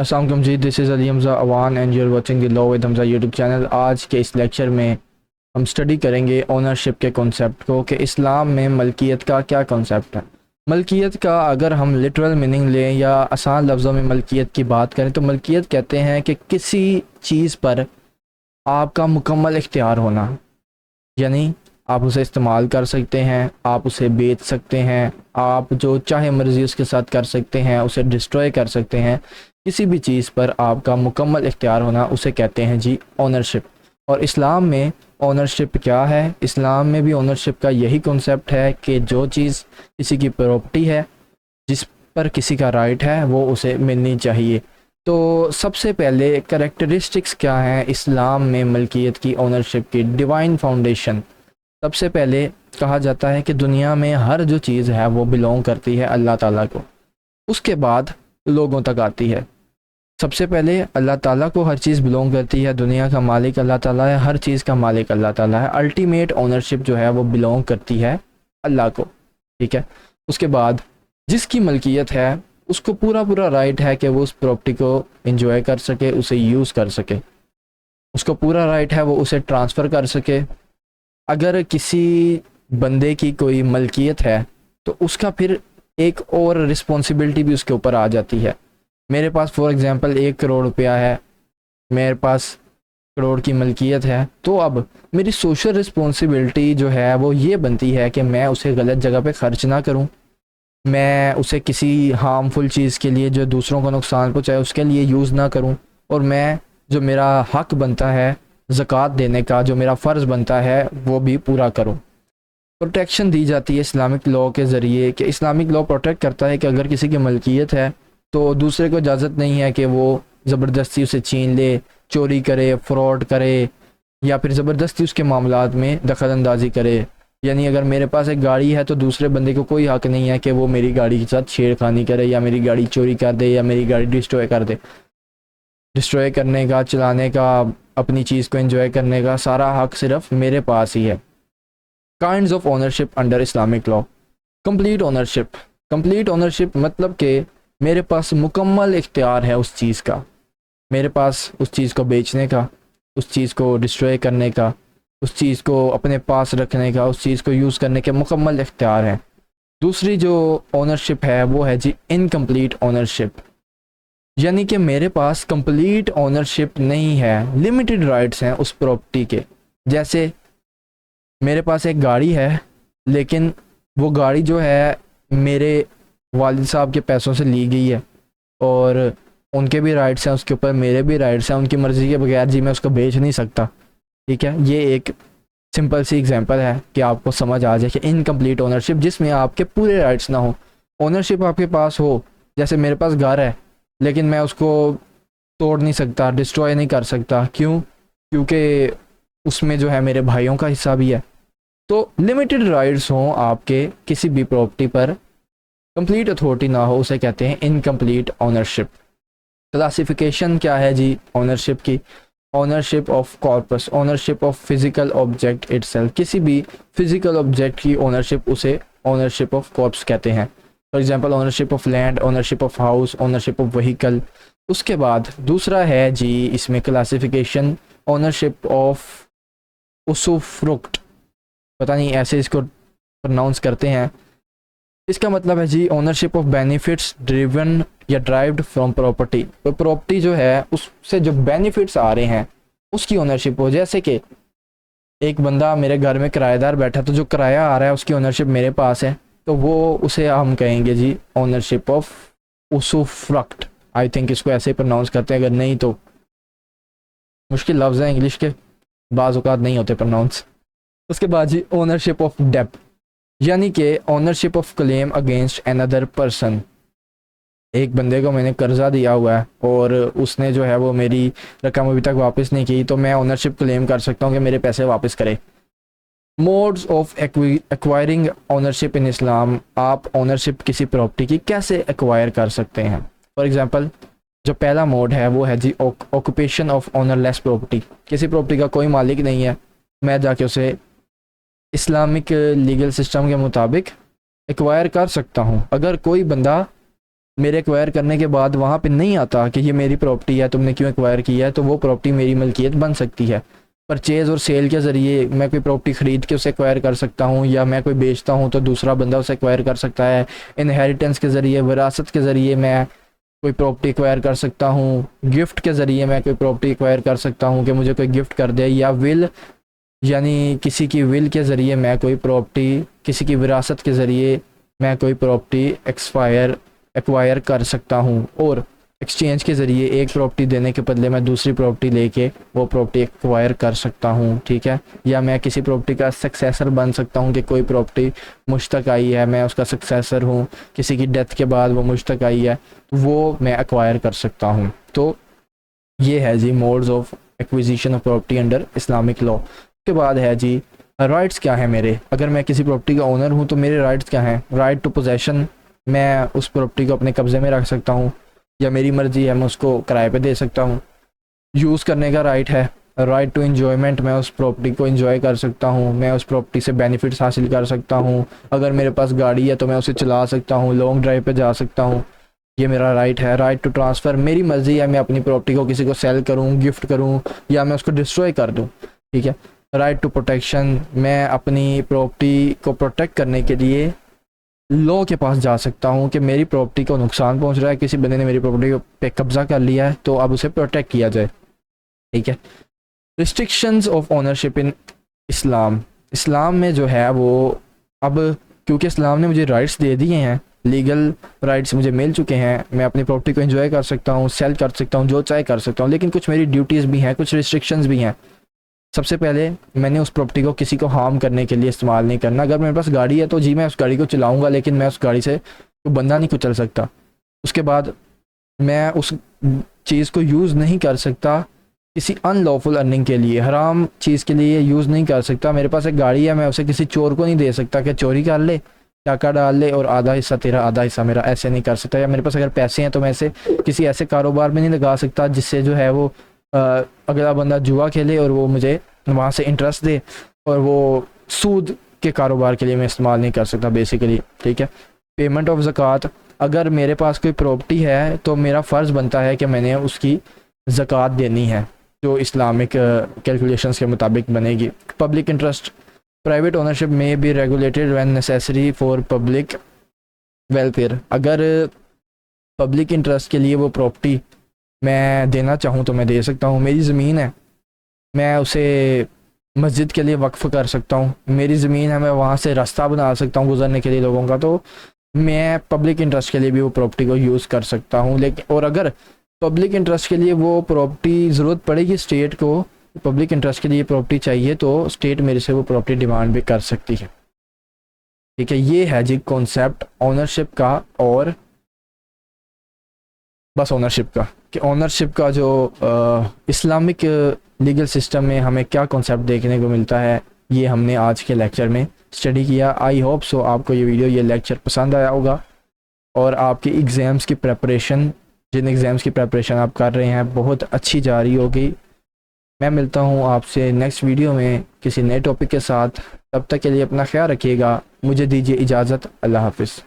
अस्सलाम वालेकुम जी, this is Ali Hamza Awan and you are watching the law with Hamza YouTube channel. आज के इस लेक्चर में हम स्टडी करेंगे ओनरशिप के कॉन्सेप्ट को कि इस्लाम में मलकियत का क्या कॉन्सेप्ट है। मलकियत का अगर हम लिटरल मीनिंग लें या आसान लफ्ज़ों में मलकियत की बात करें तो मलकियत कहते हैं कि किसी चीज़ पर आपका मुकम्मल इख्तियार होना, यानी आप उसे इस्तेमाल कर सकते हैं, आप उसे बेच सकते हैं, आप जो चाहे मर्ज़ी उसके साथ कर सकते हैं, उसे डिस्ट्रॉय कर सकते हैं। किसी भी चीज़ पर आपका मुकम्मल इख्तियार होना उसे कहते हैं जी ओनरशिप। और इस्लाम में ओनरशिप क्या है? इस्लाम में भी ओनरशिप का यही कॉन्सेप्ट है कि जो चीज़ किसी की प्रॉपर्टी है, जिस पर किसी का राइट है, वो उसे मिलनी चाहिए। तो सबसे पहले करैक्टरिस्टिक्स क्या हैं इस्लाम में मलकियत की, ओनरशिप की? Divine foundation. सबसे पहले कहा जाता है कि दुनिया में हर जो चीज़ है वो बिलोंग करती है अल्लाह ताला को। उसके बाद लोगों तक आती है। सबसे पहले अल्लाह ताला को हर चीज़ बिलोंग करती है, दुनिया का मालिक अल्लाह ताला है, हर चीज़ का मालिक अल्लाह ताला है। अल्टीमेट ओनरशिप जो है वो बिलोंग करती है अल्लाह को, ठीक है। उसके बाद जिसकी मलकियत है उसको पूरा पूरा राइट है कि वो उस प्रॉपर्टी को इंजॉय कर सके, उसे यूज़ कर सके। उसको पूरा राइट है वो उसे ट्रांसफ़र कर सके। अगर किसी बंदे की कोई मलकियत है तो उसका फिर एक और रिस्पॉन्सिबिलिटी भी उसके ऊपर आ जाती है। मेरे पास फॉर एग्ज़ाम्पल 1 करोड़ रुपया है, मेरे पास करोड़ की मलकियत है, तो अब मेरी सोशल रिस्पॉन्सिबिलिटी जो है वो ये बनती है कि मैं उसे गलत जगह पे ख़र्च ना करूं, मैं उसे किसी हार्मफुल चीज़ के लिए जो दूसरों को नुकसान पहुंचाए उसके लिए यूज़ ना करूं, और मैं जो मेरा हक़ बनता है ज़कात देने का, जो मेरा फ़र्ज़ बनता है, वो भी पूरा करूं। प्रोटेक्शन दी जाती है इस्लामिक लॉ के ज़रिए कि इस्लामिक लॉ प्रोटेक्ट करता है कि अगर किसी की मलकियत है तो दूसरे को इजाज़त नहीं है कि वो ज़बरदस्ती उसे छीन ले, चोरी करे, फ्रॉड करे, या फिर ज़बरदस्ती उसके मामलात में दखल अंदाज़ी करे। यानी अगर मेरे पास एक गाड़ी है तो दूसरे बंदे को कोई हक़ नहीं है कि वो मेरी गाड़ी के साथ छेड़खानी करे, या मेरी गाड़ी चोरी कर दे, या मेरी गाड़ी डिस्ट्रॉय कर दे। डिस्ट्रॉय करने का, चलाने का, अपनी चीज़ को एंजॉय करने का सारा हक़ सिर्फ मेरे पास ही है। Kinds of ownership under Islamic law. Complete ownership. Complete ownership मतलब कि मेरे पास मुकम्मल इख्तियार है उस चीज़ का, मेरे पास उस चीज़ को बेचने का, उस चीज़ को डिस्ट्रॉय करने का, उस चीज़ को अपने पास रखने का, उस चीज़ को यूज़ करने के मुकम्मल इख्तियार है। दूसरी जो ओनरशिप है वो है जी इनकम्प्लीट ओनरशिप, यानी कि मेरे पास कंप्लीट ओनरशिप नहीं है, लिमिटेड राइट्स हैं उस प्रॉपर्टी के। जैसे मेरे पास एक गाड़ी है, लेकिन वो गाड़ी जो है मेरे वालिद साहब के पैसों से ली गई है, और उनके भी राइट्स हैं उसके ऊपर, मेरे भी राइट्स हैं, उनकी मर्ज़ी के बगैर जी मैं उसको बेच नहीं सकता, ठीक है। ये एक सिंपल सी एग्जांपल है कि आपको समझ आ जाए कि इनकम्प्लीट ओनरशिप, जिसमें आपके पूरे राइट्स ना हो। ओनरशिप आपके पास हो, जैसे मेरे पास घर है लेकिन मैं उसको तोड़ नहीं सकता, डिस्ट्रॉय नहीं कर सकता। क्यों? क्योंकि उसमें जो है मेरे भाइयों का हिस्सा भी है। तो लिमिटेड राइट्स हों आपके किसी भी प्रॉपर्टी पर, कंप्लीट अथॉरिटी ना हो, उसे कहते हैं इनकम्प्लीट ओनरशिप। क्लासिफिकेशन क्या है जी ओनरशिप की? Ownership of corpus, ownership of physical object itself, किसी भी फिजिकल ऑब्जेक्ट की ओनरशिप, उसे ओनरशिप ऑफ कॉर्पस कहते हैं। For example ownership of land, ownership of house, ownership of vehicle. उसके बाद दूसरा है जी इसमें क्लासिफिकेशन ओनरशिप ऑफ उसुफ्रुक्ट, पता नहीं ऐसे इसको प्रोनाउंस करते हैं। इसका मतलब है जी ओनरशिप ऑफ बेनिफिट्स ड्रिवन या ड्राइव्ड फ्रॉम प्रॉपर्टी। तो प्रॉपर्टी जो है उससे जो बेनिफिट्स आ रहे हैं उसकी ओनरशिप हो। जैसे कि एक बंदा मेरे घर में किराएदार बैठा, तो जो किराया आ रहा है उसकी ओनरशिप मेरे पास है, तो वो उसे हम कहेंगे जी ओनरशिप ऑफ उसुफ्रक्ट। आई थिंक इसको ऐसे प्रोनाउंस करते हैं, अगर नहीं तो मुश्किल लफ्ज़ है इंग्लिश के, बाज़ औक़ात नहीं होते प्रोनाउंस। उसके बाद जी ओनरशिप ऑफ डेब्ट, यानी कि ownership of claim against another person. एक बंदे को मैंने कर्जा दिया हुआ है और उसने जो है वो मेरी रकम अभी तक वापस नहीं की, तो मैं ओनरशिप क्लेम कर सकता हूँ कि मेरे पैसे वापस करे। Modes of acquiring ownership in Islam, आप ओनरशिप किसी प्रॉपर्टी की कैसे एक्वायर कर सकते हैं? फॉर एग्जांपल जो पहला मोड है वो है जी ऑक्यूपेशन ऑफ ओनरलेस प्रॉपर्टी। किसी प्रॉपर्टी का कोई मालिक नहीं है, मैं जाके उसे इस्लामिक लीगल सिस्टम के मुताबिक एक्वायर कर सकता हूँ। अगर कोई बंदा मेरे एक्वायर करने के बाद वहाँ पे नहीं आता कि ये मेरी प्रॉपर्टी है, तुमने क्यों एक्वायर किया है, तो वो प्रॉपर्टी मेरी मलकियत बन सकती है। परचेज़ और सेल के ज़रिए मैं कोई प्रॉपर्टी ख़रीद के उसे एक्वायर कर सकता हूँ, या मैं कोई बेचता हूँ तो दूसरा बंदा उसे एक्वायर कर सकता है। इनहेरिटेंस के ज़रिए, विरासत के ज़रिए मैं कोई प्रॉपर्टी एक्वायर कर सकता हूँ। गिफ्ट के ज़रिए मैं कोई प्रॉपर्टी एक्वायर कर सकता हूँ कि मुझे कोई गिफ्ट कर दे, या विल यानी किसी की विल के ज़रिए मैं कोई प्रॉपर्टी, किसी की विरासत के ज़रिए मैं कोई प्रॉपर्टी एक्वायर कर सकता हूँ। और एक्सचेंज के ज़रिए एक प्रॉपर्टी देने के बदले मैं दूसरी प्रॉपर्टी लेके वो प्रॉपर्टी एक्वायर कर सकता हूँ, ठीक है। या मैं किसी प्रॉपर्टी का सक्सेसर बन सकता हूँ कि कोई प्रॉपर्टी मुझ तक आई है, मैं उसका सक्सेसर हूँ, किसी की डेथ के बाद वो मुझ तक आई है, वो मैं एक्वायर कर सकता हूँ। तो ये है जी modes of acquisition of property under Islamic law. उसके बाद है जी राइट्स क्या है मेरे। अगर मैं किसी प्रॉपर्टी का ओनर हूँ तो मेरे राइट्स क्या हैं। राइट टू पोजेशन, मैं उस प्रॉपर्टी को अपने कब्ज़े में रख सकता हूँ, या मेरी मर्ज़ी है मैं उसको किराए पे दे सकता हूँ। यूज़ करने का राइट है। राइट टू इन्जॉयमेंट, मैं उस प्रॉपर्टी को इन्जॉय कर सकता हूँ, मैं उस प्रॉपर्टी से बेनिफिट्स हासिल कर सकता हूँ। अगर मेरे पास गाड़ी है तो मैं उसे चला सकता हूँ, लॉन्ग ड्राइव पे जा सकता हूँ, ये मेरा राइट है। राइट टू ट्रांसफ़र, मेरी मर्ज़ी है मैं अपनी प्रॉपर्टी को किसी को सेल करूँ, गिफ्ट करूँ, या मैं उसको डिस्ट्रॉय कर दूँ, ठीक है। राइट टू प्रोटेक्शन, मैं अपनी प्रॉपर्टी को प्रोटेक्ट करने के लिए लॉ के पास जा सकता हूँ कि मेरी प्रॉपर्टी को नुकसान पहुँच रहा है, किसी बंदे ने मेरी प्रॉपर्टी पे कब्ज़ा कर लिया है, तो अब उसे प्रोटेक्ट किया जाए, ठीक है। रिस्ट्रिक्शंस ऑफ ओनरशिप इन इस्लाम, इस्लाम में जो है वो अब क्योंकि इस्लाम ने मुझे राइट्स दे दिए हैं, लीगल राइट्स मुझे मिल चुके हैं, मैं अपनी प्रॉपर्टी को एंजॉय कर सकता हूँ, सेल कर सकता हूँ, जो चाहे कर सकता हूँ, लेकिन कुछ मेरी ड्यूटीज़ भी हैं, कुछ रिस्ट्रिक्शंस भी हैं। सबसे पहले मैंने उस प्रॉपर्टी को किसी को हार्म करने के लिए इस्तेमाल नहीं करना। अगर मेरे पास गाड़ी है तो जी मैं उस गाड़ी को चलाऊँगा, लेकिन मैं उस गाड़ी से कोई बंदा नहीं कुचल सकता। उसके बाद मैं उस चीज़ को यूज़ नहीं कर सकता किसी अनलॉफुल अर्निंग के लिए, हराम चीज़ के लिए यूज़ नहीं कर सकता। मेरे पास एक गाड़ी है, मैं उसे किसी चोर को नहीं दे सकता कि चोरी कर ले, डाका डाल ले और आधा हिस्सा तेरा आधा हिस्सा मेरा, ऐसे नहीं कर सकता। या मेरे पास अगर पैसे हैं तो मैं इसे किसी ऐसे कारोबार में नहीं लगा सकता जिससे जो है वो अगला बंदा जुआ खेले और वो मुझे वहाँ से इंटरेस्ट दे, और वो सूद के कारोबार के लिए मैं इस्तेमाल नहीं कर सकता बेसिकली, ठीक है। पेमेंट ऑफ ज़कात, अगर मेरे पास कोई प्रॉपर्टी है तो मेरा फ़र्ज़ बनता है कि मैंने उसकी ज़कात देनी है, जो इस्लामिक कैलकुलेशंस के मुताबिक बनेगी। पब्लिक इंटरेस्ट, प्राइवेट ओनरशिप में be regulated when necessary for public welfare, अगर पब्लिक इंटरेस्ट के लिए वो प्रॉपर्टी मैं देना चाहूँ तो मैं दे सकता हूँ। मेरी ज़मीन है, मैं उसे मस्जिद के लिए वक्फ़ कर सकता हूँ। मेरी ज़मीन है, मैं वहाँ से रास्ता बना सकता हूँ गुज़रने के लिए लोगों का, तो मैं पब्लिक इंटरेस्ट के लिए भी वो प्रॉपर्टी को यूज़ कर सकता हूँ। लेकिन और अगर पब्लिक इंटरेस्ट के लिए वो प्रॉपर्टी ज़रूरत पड़ेगी स्टेट को, पब्लिक इंटरेस्ट के लिए प्रॉपर्टी चाहिए, तो स्टेट मेरे से वो प्रॉपर्टी डिमांड भी कर सकती है, ठीक है। ये है जी कॉन्सेप्ट ओनरशिप का, और बस ओनरशिप का, कि ओनरशिप का जो इस्लामिक लीगल सिस्टम में हमें क्या कॉन्सेप्ट देखने को मिलता है, ये हमने आज के लेक्चर में स्टडी किया। आई होप सो आपको ये वीडियो, ये लेक्चर पसंद आया होगा, और आपकी एग्ज़ाम्स की प्रेपरेशन, जिन एग्ज़ाम्स की प्रेपरेशन आप कर रहे हैं, बहुत अच्छी जा रही होगी। मैं मिलता हूँ आपसे नेक्स्ट वीडियो में किसी नए टॉपिक के साथ। तब तक के लिए अपना ख्याल रखिएगा। मुझे दीजिए इजाज़त। अल्लाह हाफ़िज़।